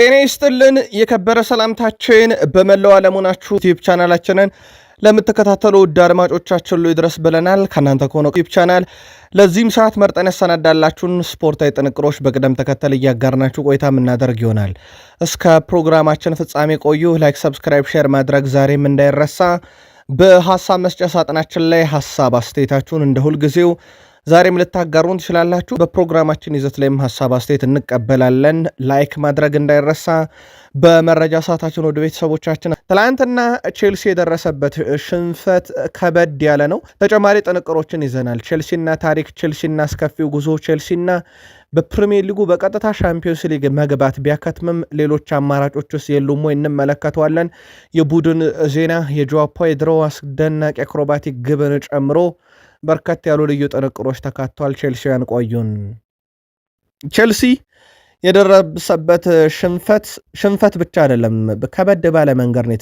ጤና ይስጥልን የከበረ ሰላምታችን በመላው ዓለም ሆናችሁ ዩቲዩብ ቻናላችንን ለምትከታተሉ ውድ አድማጮቻችን ሁሉ ይድረስ ብለናል። ከእናንተ ከሆነ ዩቲዩብ ቻናል ለዚህም ሰዓት መርጠን ያሰናዳላችሁን ስፖርታዊ ጥንቅሮች በቅደም ተከተል እያጋርናችሁ ቆይታ የምናደርግ ይሆናል። እስከ ፕሮግራማችን ፍጻሜ ቆዩ። ላይክ፣ ሰብስክራይብ፣ ሼር ማድረግ ዛሬም እንዳይረሳ። በሐሳብ መስጫ ሳጥናችን ላይ ሐሳብ አስተያየታችሁን እንደ ሁልጊዜው ዛሬም ልታጋሩን ትችላላችሁ። በፕሮግራማችን ይዘት ላይም ሐሳብ አስተያየት እንቀበላለን። ላይክ ማድረግ እንዳይረሳ። በመረጃ ሰዓታችን ወደ ቤተሰቦቻችን ትላንትና ቼልሲ የደረሰበት ሽንፈት ከበድ ያለ ነው። ተጨማሪ ጥንቅሮችን ይዘናል። ቼልሲና ታሪክ፣ ቼልሲና አስከፊው ጉዞ፣ ቼልሲና በፕሪሚየር ሊጉ በቀጥታ ሻምፒዮንስ ሊግ መግባት ቢያከትምም ሌሎች አማራጮች ውስጥ የሉም ወይ እንመለከተዋለን። የቡድን ዜና፣ የጆዋ ፔድሮ አስደናቂ አክሮባቲክ ግብን ጨምሮ በርከት ያሉ ልዩ ጥንቅሮች ተካተዋል። ቼልሲያን ቆዩን። ቼልሲ የደረሰበት ሽንፈት ብቻ አይደለም፣ ከበድ ባለ መንገድ ነው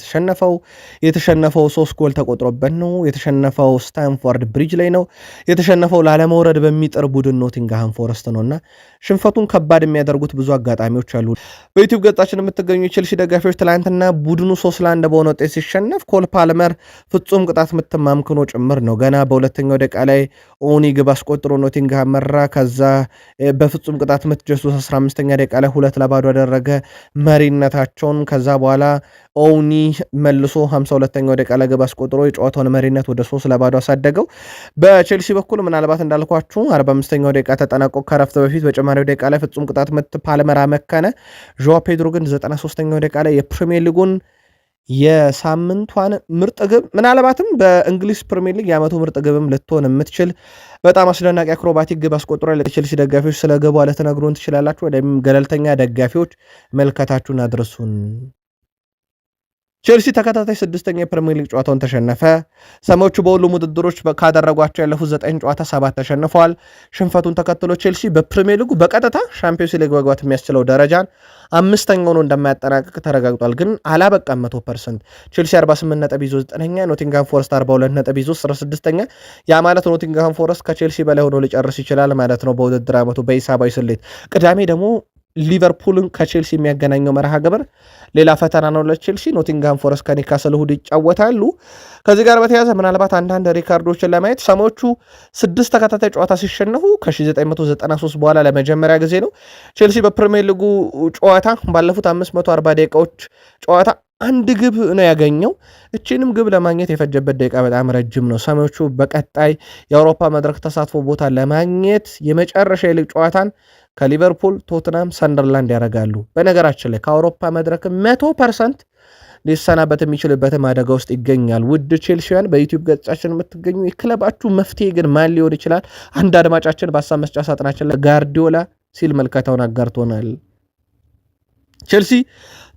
የተሸነፈው 3 ጎል ተቆጥሮበት ነው የተሸነፈው። ስታንፎርድ ብሪጅ ላይ ነው የተሸነፈው። ላለመውረድ በሚጥር ቡድን ኖቲንግሃም ፎረስት ነውና ሽንፈቱን ከባድ የሚያደርጉት ብዙ አጋጣሚዎች አሉ። በዩቲዩብ ገጻችን የምትገኙ የቼልሲ ደጋፊዎች ትላንትና ቡድኑ 3-1 በሆነ ውጤት ሲሸነፍ ኮል ፓልመር ፍጹም ቅጣት ምት ማምክኖ ጭምር ነው። ገና በሁለተኛው ደቂቃ ላይ ኦኒ ግብ አስቆጥሮ ኖቲንግሃም መራ። ከዛ በፍጹም ቅጣት ምት ጀሱስ 15ኛ ደቂቃ ላይ 2-0 ያደረገ መሪነታቸውን። ከዛ በኋላ ኦኒ መልሶ 52ኛው ደቂቃ ላይ ግብ አስቆጥሮ የጨዋታውን መሪነት ወደ 3-0 አሳደገው። በቼልሲ በኩል ምናልባት እንዳልኳችሁ 45ኛው ደቂቃ ተጠናቆ ከረፍት በፊት በጨማሪው ደቂቃ ላይ ፍጹም ቅጣት ምት ፓልመር አመከነ። ጆዋ ፔድሮ ግን 93ኛው ደቂቃ ላይ የፕሪሚየር ሊጉን የሳምንቷን ምርጥ ግብ ምናልባትም በእንግሊዝ ፕሪሚየር ሊግ የዓመቱ ምርጥ ግብም ልትሆን የምትችል በጣም አስደናቂ አክሮባቲክ ግብ አስቆጥሯል። የቼልሲ ደጋፊዎች ስለ ግቧ ልትነግሩን ትችላላችሁ። ወይም ገለልተኛ ደጋፊዎች መልከታችሁን አድርሱን። ቼልሲ ተከታታይ 6ኛ የፕሪሚየር ሊግ ጨዋታውን ተሸነፈ። ሰሞቹ በሁሉም ውድድሮች ካደረጓቸው ያለፉት 9 ጨዋታ 7 ተሸንፈዋል። ሽንፈቱን ተከትሎ ቼልሲ በፕሪሚየር ሊጉ በቀጥታ ሻምፒዮንስ ሊግ መግባት የሚያስችለው ደረጃን 5ኛው ነው እንደማያጠናቅቅ ተረጋግጧል። ግን አላበቃም 100%። ቼልሲ 48 ነጥብ ይዞ 9ኛ፣ ኖቲንግሃም ፎረስት 42 ነጥብ ይዞ 16ኛ። ያ ማለት ኖቲንግሃም ፎረስት ከቼልሲ በላይ ሆኖ ሊጨርስ ይችላል ማለት ነው በውድድር ዓመቱ በሂሳባዊ ስሌት። ቅዳሜ ደግሞ ሊቨርፑልን ከቼልሲ የሚያገናኘው መርሃ ግብር ሌላ ፈተና ነው ለቼልሲ። ኖቲንግሃም ፎረስት ከኒውካስል እሁድ ይጫወታሉ። ከዚህ ጋር በተያያዘ ምናልባት አንዳንድ ሪካርዶችን ለማየት ሰሞቹ 6 ተከታታይ ጨዋታ ሲሸነፉ ከ1993 በኋላ ለመጀመሪያ ጊዜ ነው። ቼልሲ በፕሪሚየር ሊጉ ጨዋታ ባለፉት 540 ደቂቃዎች ጨዋታ አንድ ግብ ነው ያገኘው። እቺንም ግብ ለማግኘት የፈጀበት ደቂቃ በጣም ረጅም ነው። ሰሞቹ በቀጣይ የአውሮፓ መድረክ ተሳትፎ ቦታ ለማግኘት የመጨረሻ የሊግ ጨዋታን ከሊቨርፑል፣ ቶትናም፣ ሰንደርላንድ ያደርጋሉ። በነገራችን ላይ ከአውሮፓ መድረክ 100% ሊሰናበት የሚችልበትም አደጋ ውስጥ ይገኛል። ውድ ቼልሲያን በዩቲዩብ ገጻችን የምትገኙ የክለባችሁ መፍትሄ ግን ማን ሊሆን ይችላል? አንድ አድማጫችን በሀሳብ መስጫ ሳጥናችን ላይ ጋርዲዮላ ሲል መልከታውን አጋርቶናል። ቼልሲ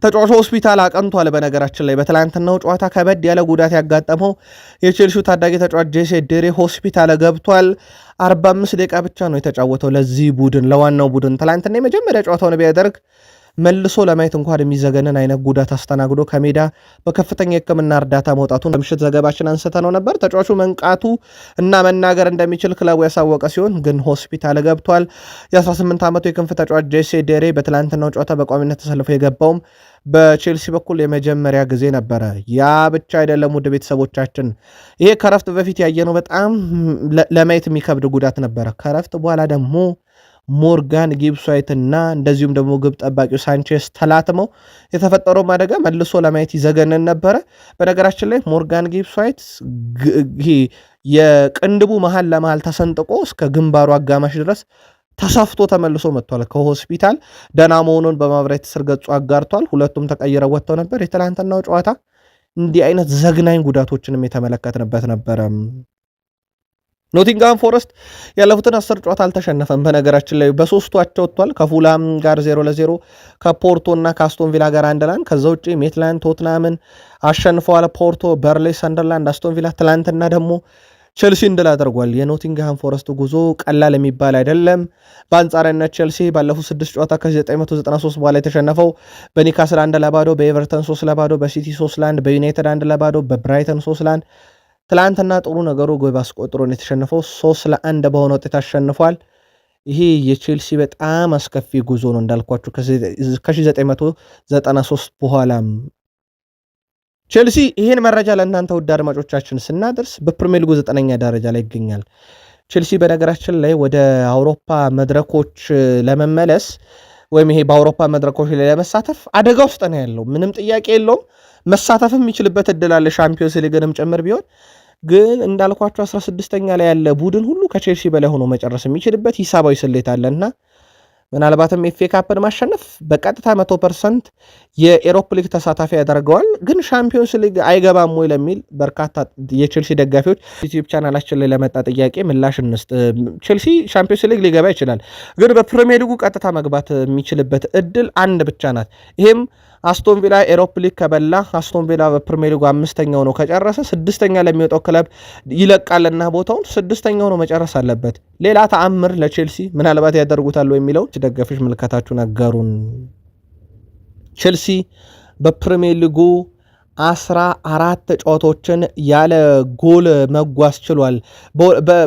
ተጫዋቹ ሆስፒታል አቀንቷል። በነገራችን ላይ በትላንትናው ጨዋታ ከበድ ያለ ጉዳት ያጋጠመው የቼልሲው ታዳጊ ተጫዋች ጄሴ ዴሬ ሆስፒታል ገብቷል። 45 ደቂቃ ብቻ ነው የተጫወተው ለዚህ ቡድን ለዋናው ቡድን። ትላንትና የመጀመሪያ ጨዋታውን ቢያደርግ መልሶ ለማየት እንኳን የሚዘገንን አይነት ጉዳት አስተናግዶ ከሜዳ በከፍተኛ የሕክምና እርዳታ መውጣቱን በምሽት ዘገባችን አንስተነው ነበር። ተጫዋቹ መንቃቱ እና መናገር እንደሚችል ክለቡ ያሳወቀ ሲሆን ግን ሆስፒታል ገብቷል። የ18 ዓመቱ የክንፍ ተጫዋች ጄሴ ዴሬ በትላንትናው ጨዋታ በቋሚነት ተሰልፎ የገባውም በቼልሲ በኩል የመጀመሪያ ጊዜ ነበረ። ያ ብቻ አይደለም ውድ ቤተሰቦቻችን፣ ይሄ ከረፍት በፊት ያየነው በጣም ለማየት የሚከብድ ጉዳት ነበረ። ከረፍት በኋላ ደግሞ ሞርጋን ጊብስ ዋይትና እንደዚሁም ደግሞ ግብ ጠባቂው ሳንቼስ ተላትመው የተፈጠረው አደጋ መልሶ ለማየት ይዘገንን ነበረ። በነገራችን ላይ ሞርጋን ጊብስ ዋይት የቅንድቡ መሃል ለመሃል ተሰንጥቆ እስከ ግንባሩ አጋማሽ ድረስ ተሰፍቶ ተመልሶ መጥቷል ከሆስፒታል። ደህና መሆኑን በማህበራዊ ትስስር ገጹ አጋርቷል። ሁለቱም ተቀይረው ወጥተው ነበር። የትላንትናው ጨዋታ እንዲህ አይነት ዘግናኝ ጉዳቶችንም የተመለከትንበት ነበረ። ኖቲንግሃም ፎረስት ያለፉትን 10 ጨዋታ አልተሸነፈም። በነገራችን ላይ በሶስቱ አቻ ወጥቷል። ከፉላም ጋር 0-0፣ ከፖርቶ እና ከአስቶን ቪላ ጋር 1-1። ከዛ ውጪ ሜትላንድ ቶትናምን አሸንፈዋል። ፖርቶ፣ በርሌይ፣ ሰንደርላንድ፣ አስቶን ቪላ። ትላንትና ደግሞ ቼልሲ እንድል አድርጓል። የኖቲንግሃም ፎረስት ጉዞ ቀላል የሚባል አይደለም። በአንጻራዊነት ቼልሲ ባለፉት 6 ጨዋታ ከ1993 በኋላ የተሸነፈው በኒውካስል 1-0፣ በኤቨርተን 3-0፣ በሲቲ 3-1፣ በዩናይትድ 1-0፣ በብራይተን 3-1። ትላንትና ጥሩ ነገሩ ጎል አስቆጥሮን የተሸነፈው 3-1 በሆነ ውጤት አሸንፏል። ይሄ የቼልሲ በጣም አስከፊ ጉዞ ነው እንዳልኳችሁ ከ1993 በኋላም ቼልሲ ይህን መረጃ ለእናንተ ውድ አድማጮቻችን ስናደርስ በፕሪሚየር ሊጉ 9ኛ ደረጃ ላይ ይገኛል። ቼልሲ በነገራችን ላይ ወደ አውሮፓ መድረኮች ለመመለስ ወይም ይሄ በአውሮፓ መድረኮች ላይ ለመሳተፍ አደጋ ውስጥ ነው ያለው። ምንም ጥያቄ የለውም። መሳተፍም የሚችልበት እድል አለ፣ ሻምፒዮንስ ሊግንም ጭምር ቢሆን። ግን እንዳልኳቸው 16ኛ ላይ ያለ ቡድን ሁሉ ከቼልሲ በላይ ሆኖ መጨረስ የሚችልበት ሂሳባዊ ስሌት አለና ምናልባትም ኤፍ ኤ ካፕን ማሸነፍ በቀጥታ 100% የኤሮፕ ሊግ ተሳታፊ ያደርገዋል። ግን ሻምፒዮንስ ሊግ አይገባም ወይ ለሚል በርካታ የቼልሲ ደጋፊዎች ዩቲዩብ ቻናላችን ላይ ለመጣ ጥያቄ ምላሽ እንስጥ። ቼልሲ ሻምፒዮንስ ሊግ ሊገባ ይችላል፣ ግን በፕሪሚየር ሊጉ ቀጥታ መግባት የሚችልበት እድል አንድ ብቻ ናት። ይሄም አስቶን ቪላ ኤሮፕ ሊግ ከበላ አስቶን ቪላ በፕሪሚየር ሊጉ 5ኛው ነው ከጨረሰ 6ኛ ለሚወጣው ክለብ ይለቃልና ቦታውን 6ኛው ነው መጨረስ አለበት። ሌላ ተአምር ለቼልሲ ምናልባት ያደርጉታል የሚለው ደጋፊዎች ምልከታችሁን አጋሩን። ቼልሲ በፕሪሚየር ሊጉ 14 ጨዋታዎችን ያለ ጎል መጓዝ ችሏል።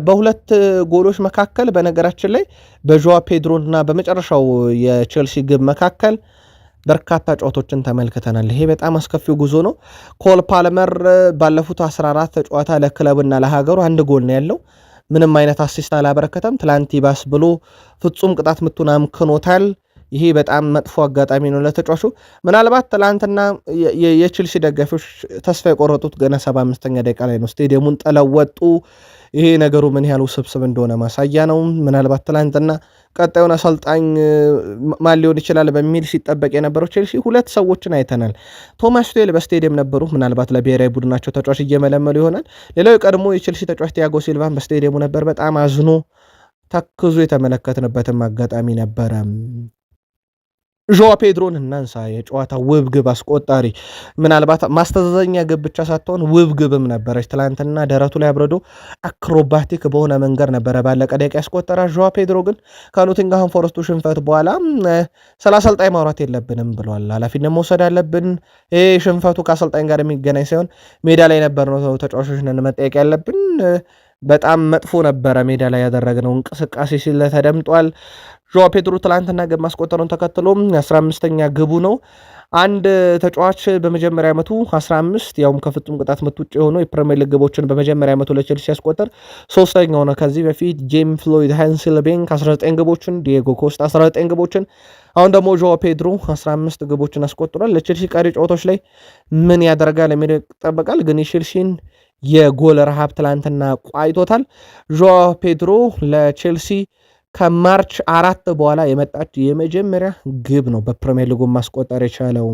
በሁለት ጎሎች መካከል በነገራችን ላይ በዦዋ ፔድሮ እና በመጨረሻው የቼልሲ ግብ መካከል በርካታ ጨዋታዎችን ተመልክተናል። ይሄ በጣም አስከፊው ጉዞ ነው። ኮል ፓልመር ባለፉት 14 ጨዋታ ለክለብና ለሀገሩ አንድ ጎል ነው ያለው። ምንም አይነት አሲስት አላበረከተም። ትላንት ይባስ ብሎ ፍጹም ቅጣት ምቱን አምክኖታል። ይሄ በጣም መጥፎ አጋጣሚ ነው ለተጫዋቹ። ምናልባት ትላንትና የቼልሲ ደጋፊዎች ተስፋ የቆረጡት ገና 75ኛ ደቂቃ ላይ ነው። ስቴዲየሙን ጥለው ወጡ። ይሄ ነገሩ ምን ያህል ውስብስብ እንደሆነ ማሳያ ነው። ምናልባት ትላንትና ቀጣዩን አሰልጣኝ ማን ሊሆን ይችላል በሚል ሲጠበቅ የነበረው ቼልሲ ሁለት ሰዎችን አይተናል። ቶማስ ቱዌል በስቴዲየም ነበሩ። ምናልባት ለብሔራዊ ቡድናቸው ተጫዋች እየመለመሉ ይሆናል። ሌላው የቀድሞ የቼልሲ ተጫዋች ቲያጎ ሲልቫን በስቴዲየሙ ነበር። በጣም አዝኖ ተክዞ የተመለከትንበትም አጋጣሚ ነበረ። ዦዋ ፔድሮን እናንሳ። የጨዋታ ውብ ግብ አስቆጣሪ፣ ምናልባት ማስተዛዘኛ ግብ ብቻ ሳትሆን ውብ ግብም ነበረች። ትላንትና ደረቱ ላይ አብረዶ አክሮባቲክ በሆነ መንገድ ነበረ ባለቀ ደቂቃ ያስቆጠራ። ዦዋ ፔድሮ ግን ከኖቲንግሃም ፎረስቱ ሽንፈት በኋላ ስለ አሰልጣኝ ማውራት የለብንም ብሏል። ኃላፊነት መውሰድ አለብን። ይህ ሽንፈቱ ከአሰልጣኝ ጋር የሚገናኝ ሳይሆን ሜዳ ላይ ነበር ነው ተጫዋቾች ነን መጠየቅ ያለብን። በጣም መጥፎ ነበረ ሜዳ ላይ ያደረግነው እንቅስቃሴ ሲል ተደምጧል። ዦዋ ፔድሮ ትላንትና ግብ ማስቆጠሩን ተከትሎ 15ኛ ግቡ ነው። አንድ ተጫዋች በመጀመሪያ ዓመቱ 15 ያውም ከፍጹም ቅጣት ምት ውጭ የሆኑ የፕሪሚየር ሊግ ግቦችን በመጀመሪያ ዓመቱ ለቼልሲ ያስቆጠር ሶስተኛው ነው። ከዚህ በፊት ጄም ፍሎይድ ሃንስልቤንክ 19 ግቦችን፣ ዲየጎ ኮስታ 19 ግቦችን፣ አሁን ደግሞ ዦዋ ፔድሮ 15 ግቦችን አስቆጥሯል። ለቼልሲ ቀሪ ጨዋታዎች ላይ ምን ያደርጋል የሚለው ይጠበቃል። ግን የቼልሲን የጎል ረሃብ ትላንትና ቋይቶታል። ዦዋ ፔድሮ ለቼልሲ ከማርች 4 በኋላ የመጣች የመጀመሪያ ግብ ነው በፕሪሚየር ሊጉ ማስቆጠር የቻለው።